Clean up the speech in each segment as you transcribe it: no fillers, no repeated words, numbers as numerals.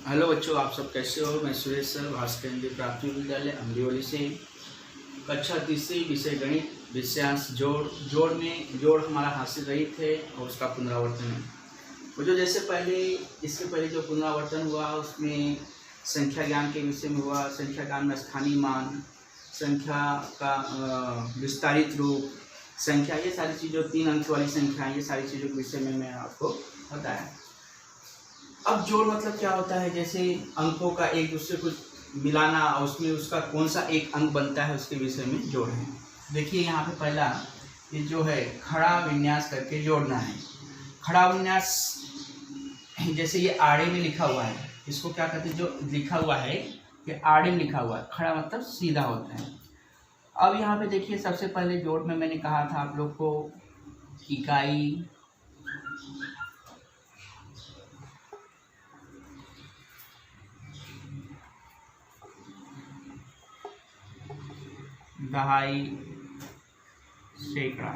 Hello बच्चों, आप सब कैसे हो। मैं सुरेश सर, भास्कर केंद्रीय प्राथमिक विद्यालय अमरीवली से। कक्षा तीसरी विषय गणित, विषयांश जोड़ में जोड़ हमारा हासिल रहित है और उसका पुनरावर्तन है। वो जो जैसे इसके पहले जो पुनरावर्तन हुआ उसमें संख्या ज्ञान के विषय में हुआ। संख्या ज्ञान में स्थानीय मान, संख्या का विस्तारित रूप, संख्या, ये सारी चीज़ों, 3 अंक वाली संख्या, ये सारी चीज़ों के विषय में मैं आपको बताया। अब जोड़ मतलब क्या होता है, जैसे अंकों का एक दूसरे को मिलाना और उसमें उसका कौन सा एक अंक बनता है उसके विषय में जोड़ है। देखिए यहाँ पे पहला ये जो है खड़ा विन्यास करके जोड़ना है। खड़ा विन्यास जैसे ये आड़े में लिखा हुआ है, इसको क्या कहते हैं, जो लिखा हुआ है ये आड़े में लिखा हुआ है, खड़ा मतलब सीधा होता है। अब यहाँ पे देखिए सबसे पहले जोड़ में मैंने कहा था आप लोग को इकाई, दहाई, सैकड़ा।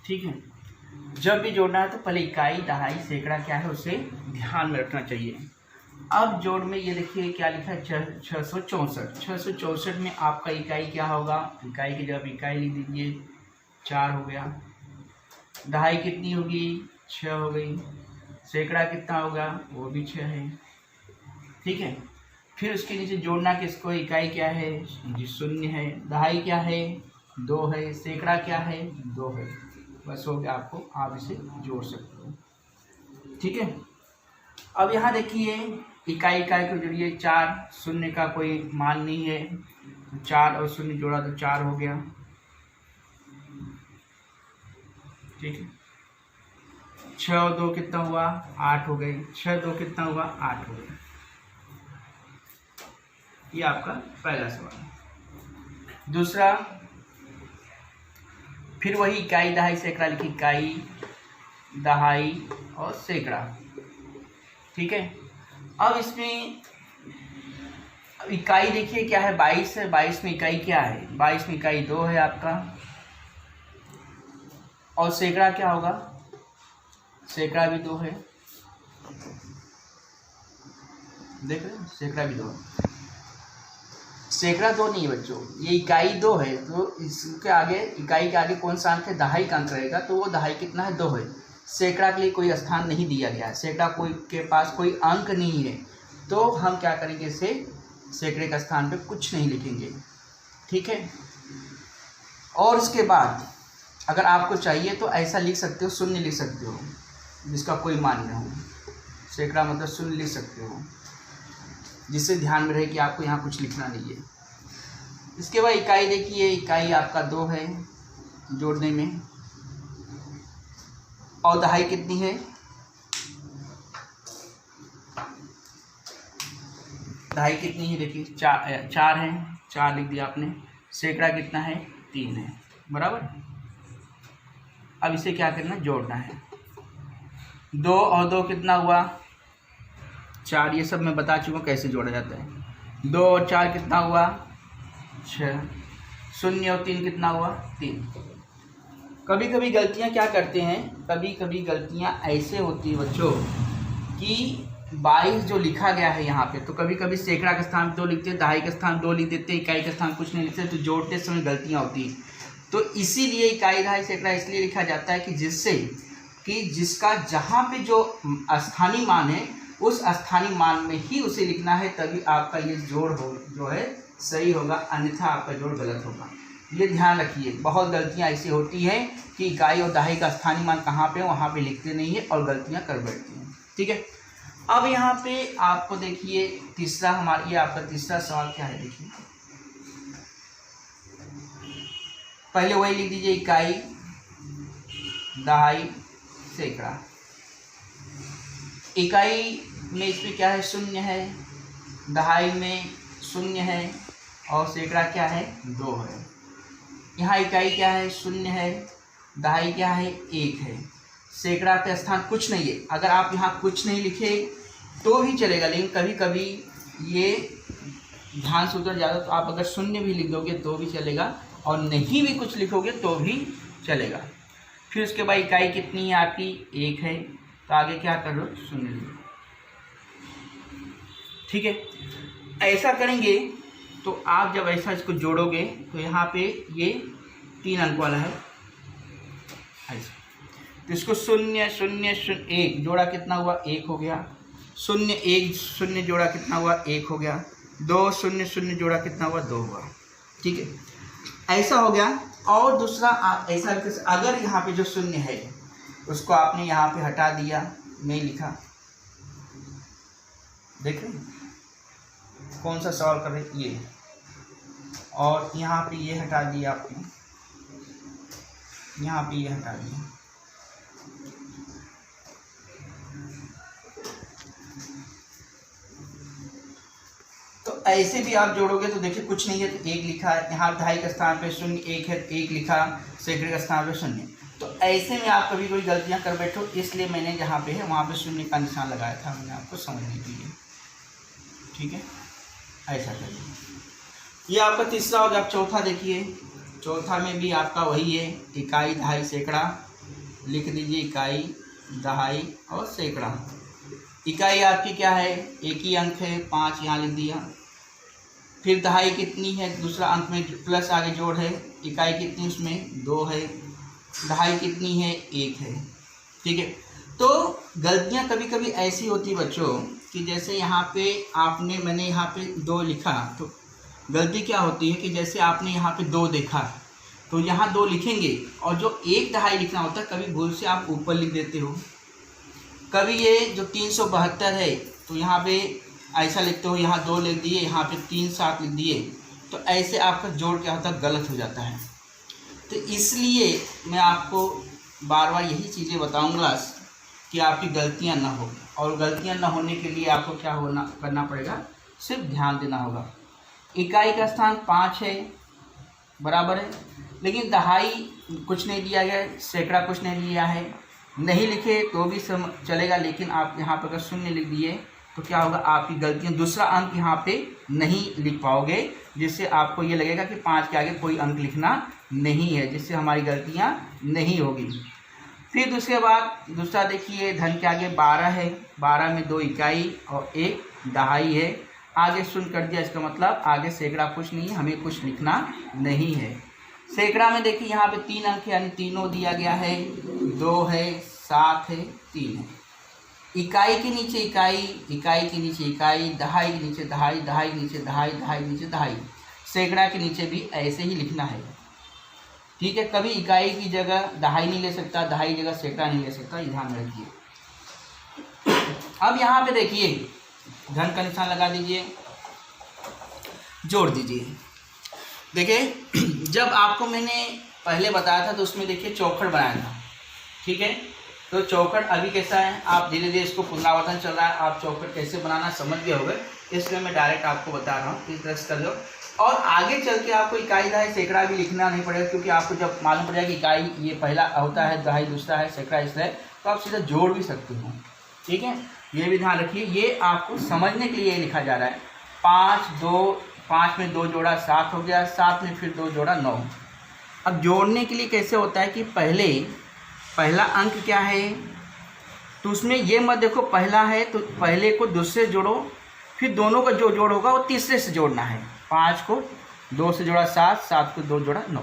ठीक है, जब भी जोड़ना है तो पहले इकाई, दहाई, सैकड़ा क्या है उसे ध्यान में रखना चाहिए। अब जोड़ में ये देखिए क्या लिखा है, 664। 664 में आपका इकाई क्या होगा, इकाई की जगह इकाई लिख दीजिए, 4 हो गया। दहाई कितनी होगी, 6 हो गई। सैकड़ा कितना होगा, वो भी 6 है। ठीक है, फिर उसके नीचे जोड़ना किसको, इकाई क्या है जी 0 है, दहाई क्या है 2 है, सैकड़ा क्या है 2 है। बस हो गया, आप इसे जोड़ सकते हो। ठीक है, अब यहाँ देखिए इकाई को जोड़िए, 4, 0 का कोई मान नहीं है, 4 और 0 जोड़ा तो 4 हो गया। ठीक है, 6 और 2 कितना हुआ, 8 हो गई। 6 2 कितना हुआ, 8 हो गया। ये आपका पहला सवाल। दूसरा, फिर वही इकाई, दहाई, सैकड़ा लिखी, इकाई, दहाई और सैकड़ा। ठीक है, अब इसमें इकाई देखिए क्या है, 22 है। 22 में इकाई क्या है, 22 में इकाई 2 है आपका। और सैकड़ा क्या होगा, सैकड़ा भी 2 है। देख रहे हैं, सैकड़ा भी 2 है। सैकड़ा 2 नहीं है बच्चों, ये इकाई 2 है, तो इसके आगे, इकाई के आगे कौन सा अंक है, दहाई का अंक रहेगा, तो वो दहाई कितना है, 2 है। सैकड़ा के लिए कोई स्थान नहीं दिया गया है, सैकड़ा के पास कोई अंक नहीं है, तो हम क्या करेंगे, इसे सैकड़े का स्थान पे कुछ नहीं लिखेंगे। ठीक है, और उसके बाद अगर आपको चाहिए तो ऐसा लिख सकते हो, 0 लिख सकते हो जिसका कोई मान न हो। सैकड़ा मतलब 0 लिख सकते हो, जिससे ध्यान में रहे कि आपको यहाँ कुछ लिखना नहीं है। इसके बाद इकाई देखिए, इकाई आपका 2 है जोड़ने में, और दहाई कितनी है, दहाई कितनी है देखिए, 4 है, 4 लिख दिया आपने। सैकड़ा कितना है, 3 है, बराबर। अब इसे क्या करना, जोड़ना है। 2 और 2 कितना हुआ, 4। ये सब मैं बता चुका हूँ कैसे जोड़ा जाता है। 2 और 4 कितना हुआ, 6। 0 और 3 कितना हुआ, 3। कभी कभी गलतियाँ क्या करते हैं, कभी कभी गलतियाँ ऐसे होती है बच्चों कि 22 जो लिखा गया है यहाँ पे, तो कभी कभी सैकड़ा के स्थान 2 लिखते हैं, दहाई के स्थान 2 लिख देते हैं, इकाई के स्थान कुछ नहीं लिखते, तो जोड़ते समय गलतियाँ होती हैं। तो इसीलिए इकाई, दहाई, सैकड़ा इसलिए लिखा जाता है कि जिससे कि जिसका जहाँ पे जो स्थानीय मान है उस स्थानीय मान में ही उसे लिखना है, तभी आपका ये जोड़ जो है सही होगा, अन्यथा आपका जोड़ गलत होगा। ये ध्यान रखिए, बहुत गलतियाँ ऐसी होती हैं कि इकाई और दहाई का स्थानीय मान कहाँ पे वहाँ पे लिखते नहीं है और गलतियाँ कर बैठती हैं। ठीक है, अब यहाँ पे आपको देखिए तीसरा, ये आपका तीसरा सवाल क्या है, देखिए पहले वही लिख दीजिए, इकाई, दहाई, सैकड़ा। इकाई में इसमें क्या है, 0 है, दहाई में 0 है, और सैकड़ा क्या है, 2 है। यहाँ इकाई क्या है, 0 है, दहाई क्या है, 1 है। सैकड़ा का स्थान कुछ नहीं है। अगर आप यहाँ कुछ नहीं लिखे तो भी चलेगा, लेकिन कभी कभी ये ध्यान से उतर जाता, तो आप अगर 0 भी लिख दोगे तो भी चलेगा, और नहीं भी कुछ लिखोगे तो भी चलेगा। फिर उसके बाद इकाई कितनी है आपकी, 1 है, तो आगे क्या कर लो, 0 लिखो। ठीक है, ऐसा करेंगे तो आप जब ऐसा इसको जोड़ोगे तो यहाँ पे ये 3 अंक वाला है ऐसा, तो इसको 0 0 0 1 जोड़ा कितना हुआ 1 हो गया, 0 1 0 जोड़ा कितना हुआ 1 हो गया, 2 0 0 जोड़ा कितना हुआ 2 हुआ। ठीक है, ऐसा हो गया। और दूसरा ऐसा अगर यहाँ पे जो 0 है उसको आपने यहाँ पे हटा दिया, नहीं लिखा, देख रहे कौन सा सवाल कर रहे ये, और यहाँ पे ये हटा दिया आपने, यहाँ पे ये हटा दिया, तो ऐसे भी आप जोड़ोगे तो देखिए कुछ नहीं है तो 1 लिखा है, यहाँ दहाई के स्थान पे 0 1 है, 1 लिखा, सैकड़े के स्थान पे 0। तो ऐसे में आप कभी कोई गलतियाँ कर बैठो, इसलिए मैंने जहाँ पे है वहाँ पे 0 का निशान लगाया था, मैंने आपको समझने के लिए। ठीक है, ऐसा करिए। ये आपका तीसरा हो गया। आप चौथा देखिए, चौथा में भी आपका वही है, इकाई दहाई सैकड़ा, लिख दीजिए इकाई दहाई और सैकड़ा। इकाई आपकी क्या है, एक ही अंक है 5, यहाँ लिख दिया। फिर दहाई कितनी है, दूसरा अंक में प्लस आगे जोड़ है, इकाई कितनी उसमें 2 है, दहाई कितनी है 1 है। ठीक है, तो गलतियाँ कभी कभी ऐसी होती बच्चों कि जैसे यहाँ पे मैंने यहाँ पे 2 लिखा, तो गलती क्या होती है कि जैसे आपने यहाँ पे 2 देखा तो यहाँ 2 लिखेंगे और जो 1 दहाई लिखना होता है कभी भूल से आप ऊपर लिख देते हो। कभी ये जो 372 है तो यहाँ पे ऐसा लिखते हो, यहाँ 2 लिख दिए, यहाँ पे 3 7 लिख दिए, तो ऐसे आपका जोड़ क्या होता है, गलत हो जाता है। तो इसलिए मैं आपको बार बार यही चीज़ें बताऊंगा कि आपकी गलतियां ना हो, और गलतियां ना होने के लिए आपको क्या करना पड़ेगा, सिर्फ ध्यान देना होगा। इकाई का स्थान 5 है, बराबर है, लेकिन दहाई कुछ नहीं दिया गया है, सैकड़ा कुछ नहीं दिया है, नहीं लिखे तो भी चलेगा, लेकिन आप यहाँ पर अगर 0 लिख दिए तो क्या होगा, आपकी गलतियाँ, दूसरा अंक यहाँ पे नहीं लिख पाओगे, जिससे आपको ये लगेगा कि 5 के आगे कोई अंक लिखना नहीं है, जिससे हमारी गलतियाँ नहीं होगी। फिर दूसरे बाद दूसरा देखिए, धन के आगे 12 है, 12 में 2 इकाई और 1 दहाई है, आगे 0 कर दिया, इसका मतलब आगे सैकड़ा कुछ नहीं है, हमें कुछ लिखना नहीं है। सैकड़ा में देखिए यहाँ पे 3 अंक है, यानी तीनों दिया गया है, 2 है, 7 है, 3 है। इकाई के नीचे इकाई, इकाई के नीचे इकाई, दहाई के नीचे दहाई, दहाई के नीचे दहाई, दहाई के नीचे दहाई, सैकड़ा के नीचे भी ऐसे ही लिखना है। ठीक है, कभी इकाई की जगह दहाई नहीं ले सकता, दहाई की जगह सैकड़ा नहीं ले सकता, ये ध्यान में रखिए। अब यहाँ पे देखिए धन का निशान लगा दीजिए, जोड़ दीजिए। देखिए जब आपको मैंने पहले बताया था तो उसमें देखिए चौखट बनाया था, ठीक है, तो चौखट अभी कैसा है, आप धीरे धीरे इसको पुनरावर्तन चल रहा है, आप चौखट कैसे बनाना समझ गए होंगे, इसलिए मैं डायरेक्ट आपको बता रहा हूँ, इस तरह से कर लो। और आगे चल के आपको इकाई दहाई सैकड़ा भी लिखना नहीं पड़ेगा, क्योंकि आपको जब मालूम पड़ जाएगा कि इकाई ये पहला होता है, दहाई दूसरा है, सैकड़ा इसलिए, तो आप सीधा जोड़ भी सकते हो। ठीक है, ये भी ध्यान रखिए, ये आपको समझने के लिए लिखा जा रहा है। 5 में 2 जोड़ा 7 हो गया, 7 में फिर 2 जोड़ा 9। अब जोड़ने के लिए कैसे होता है कि पहला अंक क्या है, तो उसमें ये मत देखो पहला है तो पहले को दूसरे जोड़ो, फिर दोनों का जो जोड़ होगा वो तीसरे से जोड़ना है। 5 को 2 से जोड़ा 7, 7 को 2 जोड़ा 9।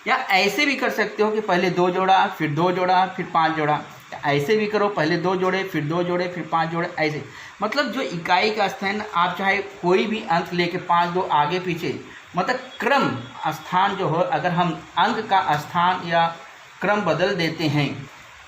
या ऐसे भी कर सकते हो कि पहले 2 जोड़ा, फिर 2 जोड़ा, फिर 5 जोड़ा, ऐसे भी करो, पहले 2 जोड़े, फिर 2 जोड़े, फिर 5 जोड़े, ऐसे। मतलब जो इकाई का स्थान, आप चाहे कोई भी अंक लेके 5 2 आगे पीछे, मतलब क्रम स्थान जो हो, अगर हम अंक का स्थान या क्रम बदल देते हैं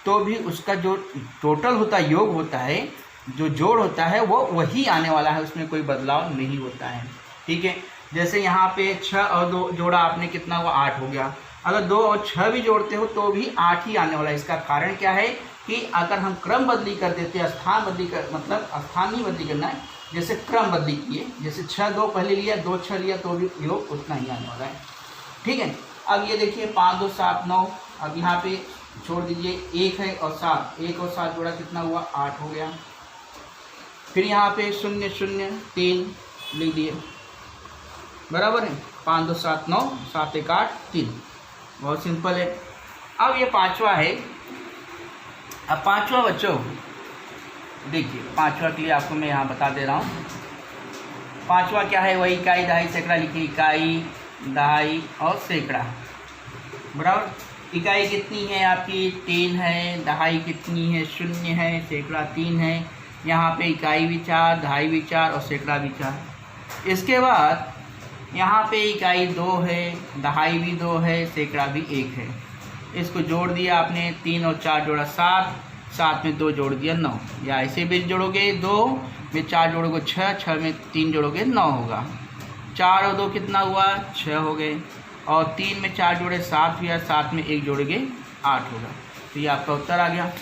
तो भी उसका जो टोटल होता है, योग होता है, जो जोड़ होता है वो वही आने वाला है, उसमें कोई बदलाव नहीं होता है। ठीक है, जैसे यहाँ पे 6 और 2 जोड़ा आपने कितना हुआ, 8 हो गया। अगर 2 और 6 भी जोड़ते हो तो भी 8 ही आने वाला है। इसका कारण क्या है कि अगर हम क्रम बदली कर देते हैं, स्थान बदली कर, मतलब स्थान नहीं बदली करना है, जैसे क्रम बदली किए, जैसे 6 2 पहले लिया, 2 6 लिया, तो भी योग उतना ही आने वाला है। ठीक है, अब ये देखिए 5 2 7 9, अब यहाँ पे छोड़ दीजिए, 1 है और 7, 1 और 7 जोड़ा कितना हुआ, 8 हो गया। फिर यहाँ पे 0 0 3 लिख दिए, बराबर है, 5 2 7 9, 7 1 8 3, बहुत सिंपल है। अब ये 5वां है। अब 5वां बच्चों देखिए, 5वां के लिए आपको मैं यहाँ बता दे रहा हूँ। पांचवा क्या है, वही इकाई दहाई सैकड़ा लिखिए, इकाई दहाई और सैकड़ा बराबर। इकाई कितनी है आपकी 3 है, दहाई कितनी है 0 है, सैकड़ा 3 है। यहाँ पे इकाई भी 4, दहाई भी 4 और सैकड़ा भी 4। इसके बाद यहाँ पे इकाई 2 है, दहाई भी 2 है, सैकड़ा भी 1 है। इसको जोड़ दिया आपने, 3 और 4 जोड़ा 7, 7 में 2 जोड़ दिया 9, या ऐसे भी जोड़ोगे 2 में 4 जोड़ोगे 6, 6 में 3 जोड़ोगे 9 होगा। 4 और 2 कितना हुआ 6 हो गए, और 3 में 4 जोड़े 7 हुआ, 7 में 1 जोड़ोगे 8 होगा। तो ये आपका उत्तर आ गया।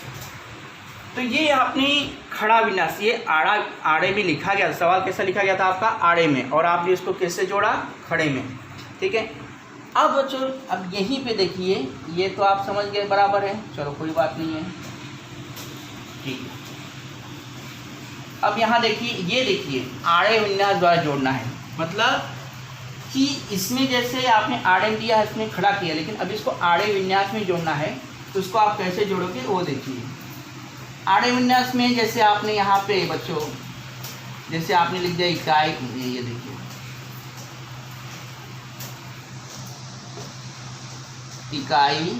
तो ये आपने खड़ा विन्यास, ये आड़े में लिखा गया, सवाल कैसा लिखा गया था आपका आड़े में, और आपने इसको कैसे जोड़ा खड़े में, ठीक है। अब बच्चों अब यहीं पे देखिए, ये तो आप समझ गए बराबर है, चलो कोई बात नहीं है, ठीक है। अब यहाँ देखिए, ये देखिए आड़े विन्यास द्वारा जोड़ना है, मतलब कि इसमें जैसे आपने आड़े में दिया है, इसमें खड़ा किया, लेकिन अब इसको आड़े विन्यास में जोड़ना है, तो उसको आप कैसे जोड़ोगे वो देखिए। आड़े विन्यास में जैसे आपने यहाँ पे बच्चों, जैसे आपने लिख दिया इकाई, ये देखिए इकाई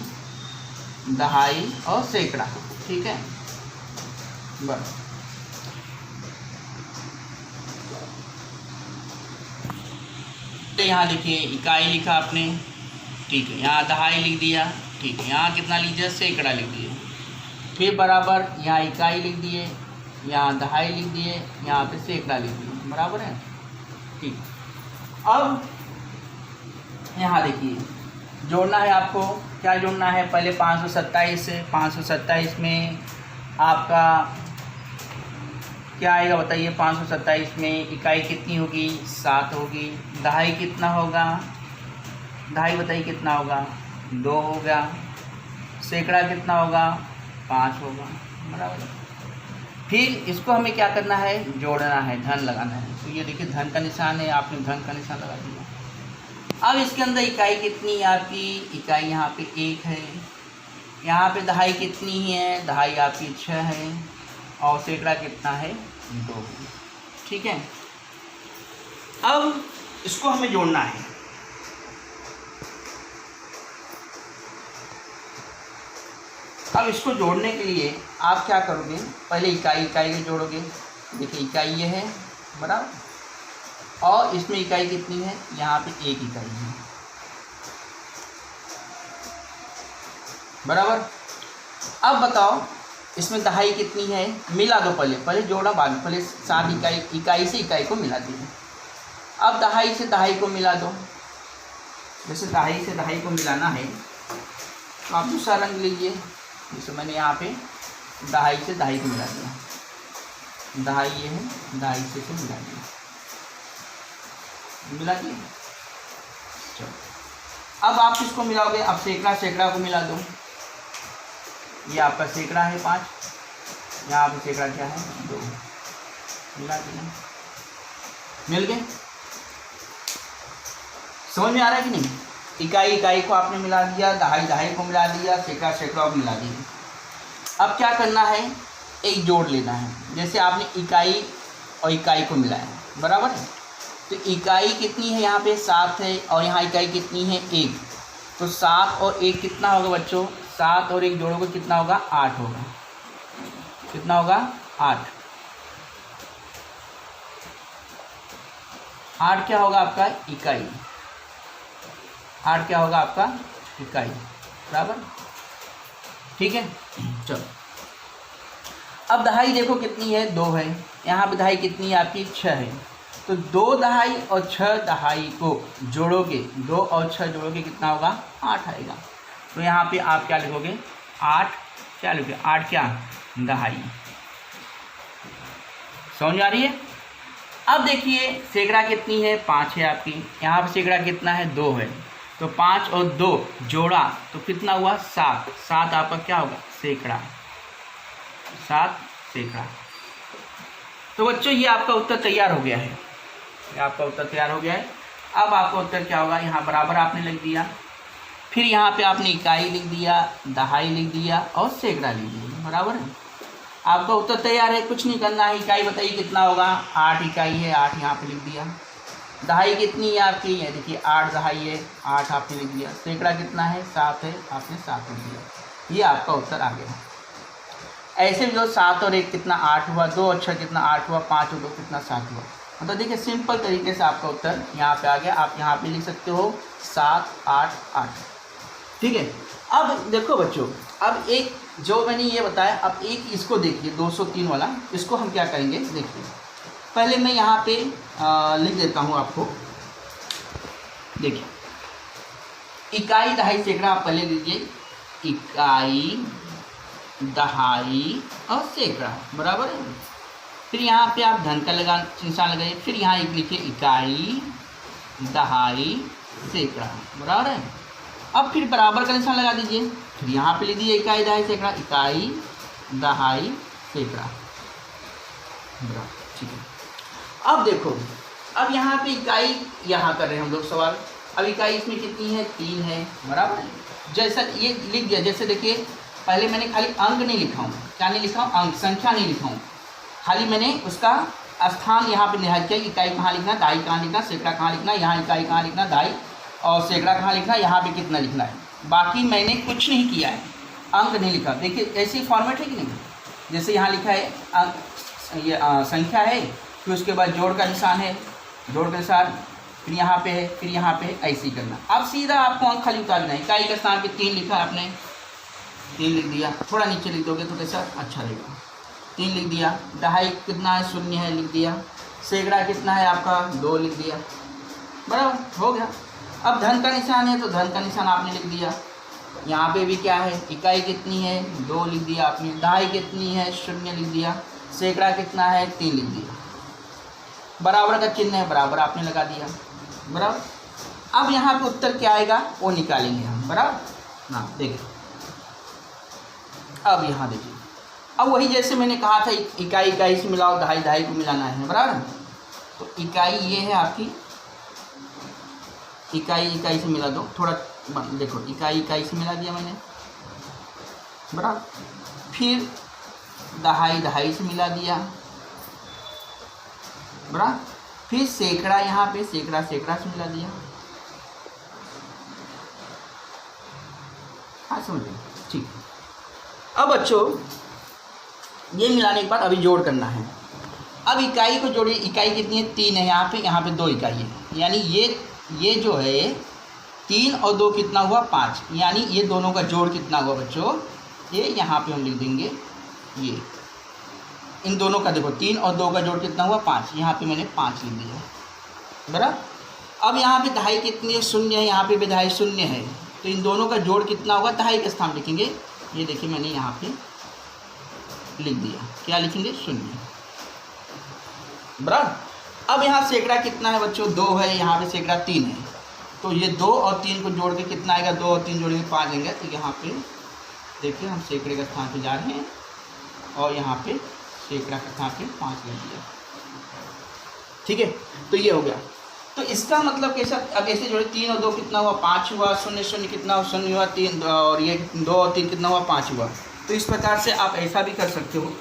दहाई और सैकड़ा, ठीक है बस। तो यहाँ लिखिए इकाई लिखा आपने, ठीक है, यहाँ दहाई लिख दिया, ठीक है, यहाँ कितना लिख दिया सैकड़ा लिख दिए, फिर बराबर यहाँ इकाई लिख दिए, यहाँ दहाई लिख दिए, यहाँ पे सैकड़ा लिख दिए, बराबर है, ठीक। अब यहाँ देखिए जोड़ना है आपको, क्या जोड़ना है, पहले 527 से, 527 में आपका क्या आएगा बताइए। 527 में इकाई कितनी होगी 7 होगी, दहाई कितना होगा, दहाई बताइए कितना होगा 2 होगा, सैकड़ा कितना होगा 5 होगा, बराबर। फिर इसको हमें क्या करना है, जोड़ना है, धन लगाना है। तो ये देखिए धन का निशान है, आपने धन का निशान लगा दिया। अब इसके अंदर इकाई कितनी है आपकी, इकाई यहाँ पे 1 है, यहाँ पे दहाई कितनी है, दहाई आपकी 6 है, और सैकड़ा कितना है 2, ठीक है। अब इसको हमें जोड़ना है। अब इसको जोड़ने के लिए आप क्या करोगे, पहले इकाई को जोड़ोगे, देखिए इकाई ये है बराबर, और इसमें इकाई कितनी है, यहाँ पे 1 इकाई है बराबर। अब बताओ इसमें दहाई कितनी है, मिला दो, पहले जोड़ा, बाद में पहले 7 इकाई से इकाई को मिला दिए। अब दहाई से दहाई को मिला दो, जैसे दहाई से दहाई को मिलाना है तो आप दूसरा रंग लीजिए, जैसे मैंने यहाँ पे दहाई से दहाई को मिला दिया, दहाई ये है, दहाई से मिला दिया, मिला दिए। चलो अब आप किसको मिलाओगे, अब सैकड़ा को मिला दो, ये आपका सैकड़ा है 5, यहाँ पे सैकड़ा क्या है 2, मिला दिया, मिल गए। समझ में आ रहा है कि नहीं, इकाई को आपने मिला दिया, दहाई को मिला दिया, सैकड़ा को मिला दिया। अब क्या करना है, एक जोड़ लेना है, जैसे आपने इकाई और इकाई को मिलाया बराबर है, तो इकाई कितनी है यहाँ पे 7 है, और यहाँ इकाई कितनी है 1, तो 7 और 1 कितना होगा बच्चों, 7 और 1 जोड़ोगे कितना होगा 8 होगा, कितना होगा 8। 8 क्या होगा आपका इकाई, 8 क्या होगा आपका इकाई बराबर, ठीक है। चलो अब दहाई देखो कितनी है 2 है, यहाँ पे दहाई कितनी है आपकी 6 है, तो 2 दहाई और 6 दहाई को जोड़ोगे, 2 और 6 जोड़ोगे कितना होगा 8 आएगा। तो यहाँ पे आप क्या लिखोगे 8, क्या लिखोगे 8 क्या दहाई। समझ आ रही है। अब देखिए सैकड़ा कितनी है 5 है आपकी, यहाँ पे सैकड़ा कितना है 2 है, तो 5 और 2 जोड़ा तो कितना हुआ 7, 7 आपका क्या होगा सैकड़ा, 7 सैकड़ा। तो बच्चों ये आपका उत्तर तैयार हो गया है, ये आपका उत्तर तैयार हो गया है। अब आपका उत्तर क्या होगा, यहाँ बराबर आपने लिख दिया, फिर यहाँ पे आपने इकाई लिख दिया, दहाई लिख दिया और सैकड़ा लिख दिया, बराबर है। आपका उत्तर तैयार है, कुछ नहीं करना है। इकाई बताइए कितना होगा, 8 इकाई है, 8 यहाँ पे लिख दिया। दहाई कितनी है आपकी, है देखिए 8 दहाई है, 8 आपने लिख दिया। सैकड़ा कितना है, 7 है, आपने 7 लिख दिया। ये आपका उत्तर आ गया। ऐसे भी जो 7 और 1 कितना 8 हुआ, 2 अक्षर कितना 8 हुआ, 5 और 2 कितना 7 हुआ। मतलब देखिए सिंपल तरीके से आपका उत्तर यहाँ पे आ गया। आप यहाँ पे लिख सकते हो 7 8 8। ठीक है। अब देखो बच्चों, अब एक जो मैंने ये बताया, अब एक इसको देखिए 203 वाला, इसको हम क्या करेंगे देखिए। पहले मैं यहाँ पे लिख देता हूँ आपको। देखिए इकाई दहाई सैकड़ा आप पहले लीजिए, इकाई दहाई और सैकड़ा बराबर है। फिर यहाँ पे आप धन का निशान लगाइए, फिर यहाँ एक लिखिए इकाई दहाई सैकड़ा बराबर है। अब फिर बराबर का निशान लगा दीजिए, फिर यहाँ पे लिख दीजिए इकाई दहाई सैकड़ा, इकाई दहाई सैकड़ा बराबर। ठीक है। अब देखो, अब यहाँ पे इकाई यहाँ कर रहे हैं हम लोग सवाल। अब इकाई इसमें कितनी है, 3 है बराबर है। जैसा ये लिख दिया, जैसे देखिए पहले मैंने खाली अंक नहीं लिखा हूँ, क्या नहीं लिखा हूँ, अंक संख्या नहीं लिखा हूँ, खाली मैंने उसका स्थान यहाँ पे निर्धारित किया। इकाई कहाँ लिखना, दहाई कहाँ लिखना, सैकड़ा कहाँ लिखना, यहाँ इकाई कहाँ लिखना, दहाई और सैकड़ा कहाँ लिखना, यहाँ पे कितना लिखना है। बाकी मैंने कुछ नहीं किया है, अंक नहीं लिखा। देखिए ऐसी फॉर्मेट है कि नहीं, जैसे यहाँ लिखा है अंक, ये संख्या है, फिर उसके बाद जोड़ का निशान है, जोड़ का निशान, फिर यहाँ पे है, फिर यहाँ पे है, ऐसे ही करना। अब सीधा आपको अंक खाली उतार देना है। इकाई का स्थान पे 3 लिखा है आपने, 3 लिख दिया। थोड़ा नीचे लिख दोगे तो कैसा अच्छा रहेगा, 3 लिख दिया। दहाई कितना है, 0 है, लिख दिया। सैकड़ा कितना है आपका, 2 लिख दिया बराबर, हो गया। अब धन का निशान है तो धन का निशान आपने लिख दिया। यहाँ पे भी क्या है, इकाई कितनी है, 2 लिख दिया आपने। दहाई कितनी है, 0 लिख दिया। सैकड़ा कितना है, 3 लिख दिया। बराबर का चिन्ह है, बराबर आपने लगा दिया बराबर। अब यहाँ पे उत्तर क्या आएगा वो निकालेंगे हम बराबर। हाँ देखिए, अब यहाँ देखिए, अब वही जैसे मैंने कहा था इकाई इकाई से मिलाओ, दहाई दहाई को मिलाना है बराबर। तो इकाई ये है आपकी, इकाई इकाई से मिला दो, थोड़ा देखो इकाई इकाई से मिला दिया मैंने बराबर। फिर दहाई दहाई से मिला दिया बराबर। फिर सैकड़ा यहाँ पे सैकड़ा सैकड़ा से मिला दिया। हाँ समझ गए, ठीक। अब बच्चों ये मिलाने के बाद अभी जोड़ करना है। अब इकाई को जोड़िए, इकाई कितनी है, 3 है यहाँ पे 2 इकाई है, यानी ये जो है 3 और 2 कितना हुआ, 5। यानी ये दोनों का जोड़ कितना हुआ बच्चों, ये यहाँ पे हम लिख देंगे। ये इन दोनों का देखो 3 और 2 का जोड़ कितना हुआ, 5। यहाँ पे मैंने 5 लिख दिया बराबर। अब यहाँ पे दहाई कितनी है, 0 है, यहाँ पे भी दहाई 0 है, तो इन दोनों का जोड़ कितना होगा, दहाई का स्थान लिखेंगे। ये देखिए मैंने यहाँ पे लिख दिया, क्या लिखेंगे, 0 बराबर। अब यहाँ सैकड़ा कितना है बच्चों, 2 है, यहाँ पे सैकड़ा 3 है, तो ये 2 और 3 को जोड़ के कितना आएगा, 2 और 3 जोड़ेंगे 5 आएंगे। तो यहाँ पे देखिए हम सैकड़े का स्थान पे जा रहे हैं और यहाँ पे सैकड़ा का स्थान पे 5 ले दिया। ठीक है, तो ये हो गया। तो इसका मतलब कैसा, अब ऐसे जोड़े 3 और 2 कितना हुआ, 5 हुआ, 0 0 कितना हुआ, 0 हुआ, 3 और ये 2 और 3 कितना हुआ, 5 हुआ। तो इस प्रकार से आप ऐसा भी कर सकते हो।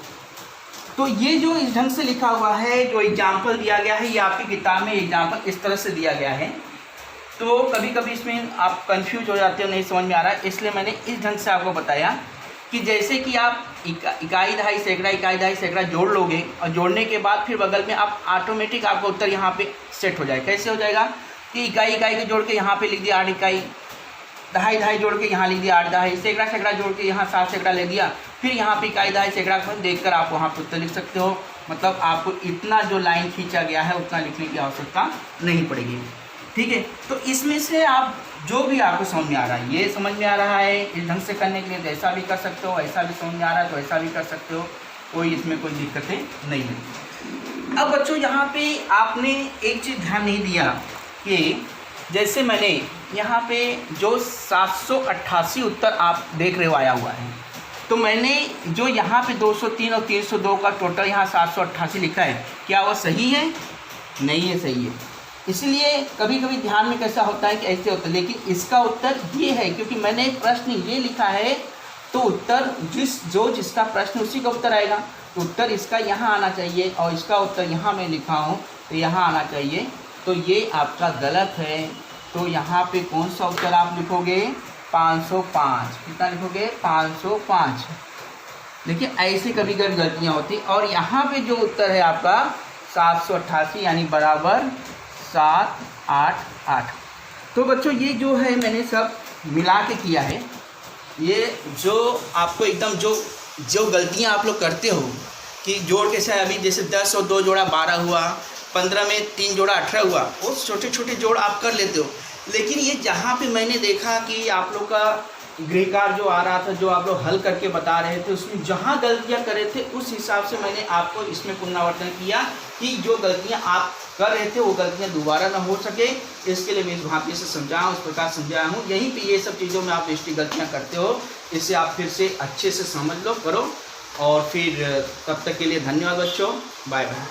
तो ये जो इस ढंग से लिखा हुआ है, जो एग्जाम्पल दिया गया है, ये आपकी किताब में एग्जाम्पल इस तरह से दिया गया है। तो कभी कभी इसमें आप कंफ्यूज हो जाते हो, नहीं समझ में आ रहा है, इसलिए मैंने इस ढंग से आपको बताया कि जैसे कि आप इकाई दहाई सैकड़ा इकाई दहाई सैकड़ा जोड़ लोगे और जोड़ने के बाद फिर बगल में आप ऑटोमेटिक आपका उत्तर यहाँ पे सेट हो जाएगा। कैसे हो जाएगा कि इकाई इकाई को जोड़ के यहाँ पे लिख दिया 8 इकाई, दहाई दहाई जोड़ के यहाँ लिख दिया 8 दहाई, सैकड़ा सैकड़ा जोड़ के यहाँ 7 सैकड़ा ले दिया, फिर यहाँ पे इकाई दहाई सैकड़ा को देखकर आप वहाँ पर उत्तर लिख सकते हो। मतलब आपको इतना जो लाइन खींचा गया है उतना लिखने की आवश्यकता नहीं पड़ेगी। ठीक है, तो इसमें से आप जो भी आपको समझ में आ रहा है, ये समझ में आ रहा है इस ढंग से करने के लिए तो ऐसा भी कर सकते हो, ऐसा भी समझ में आ रहा है तो ऐसा भी कर सकते हो, कोई इसमें कोई दिक्कतें नहीं है। अब बच्चों यहाँ पे आपने एक चीज़ ध्यान नहीं दिया कि जैसे मैंने यहाँ पे जो 788 उत्तर आप देख रहे हो आया हुआ है, तो मैंने जो यहाँ पे 203 और 302 का टोटल यहाँ 788 लिखा है, क्या वो सही है? नहीं है, सही है। इसलिए कभी कभी ध्यान में कैसा होता है कि ऐसे होता है, लेकिन इसका उत्तर ये है क्योंकि मैंने प्रश्न ये लिखा है तो उत्तर जिसका प्रश्न उसी का उत्तर आएगा। तो उत्तर इसका यहाँ आना चाहिए और इसका उत्तर यहाँ मैं लिखा हूँ तो यहाँ आना चाहिए। तो ये आपका गलत है। तो यहाँ पे कौन सा उत्तर आप लिखोगे? 505। कितना लिखोगे? 505। देखिए ऐसे कभी कभी गलतियाँ होती। और यहाँ पे जो उत्तर है आपका 788 यानी बराबर 788। तो बच्चों ये जो है मैंने सब मिला के किया है। ये जो आपको एकदम जो गलतियाँ आप लोग करते हो कि जोड़ के से अभी जैसे 10 और 2 जोड़ा 12 हुआ, 15 में 3 जोड़ा 18 हुआ, वो छोटे छोटे जोड़ आप कर लेते हो। लेकिन ये जहाँ पे मैंने देखा कि आप लोग का गृहकार जो आ रहा था, जो आप लोग हल करके बता रहे थे, उसमें जहाँ गलतियाँ करे थे उस हिसाब से मैंने आपको इसमें पुनरावर्तन किया कि जो गलतियाँ आप कर रहे थे वो गलतियाँ दोबारा ना हो सके। इसके लिए मैं इस भांति से समझाया हूँ, इस प्रकार समझाया हूँ। यहीं पे ये सब चीज़ों में आप बेस्टी गलतियाँ करते हो, इसे आप फिर से अच्छे से समझ लो, करो। और फिर तब तक के लिए धन्यवाद बच्चों, बाय बाय।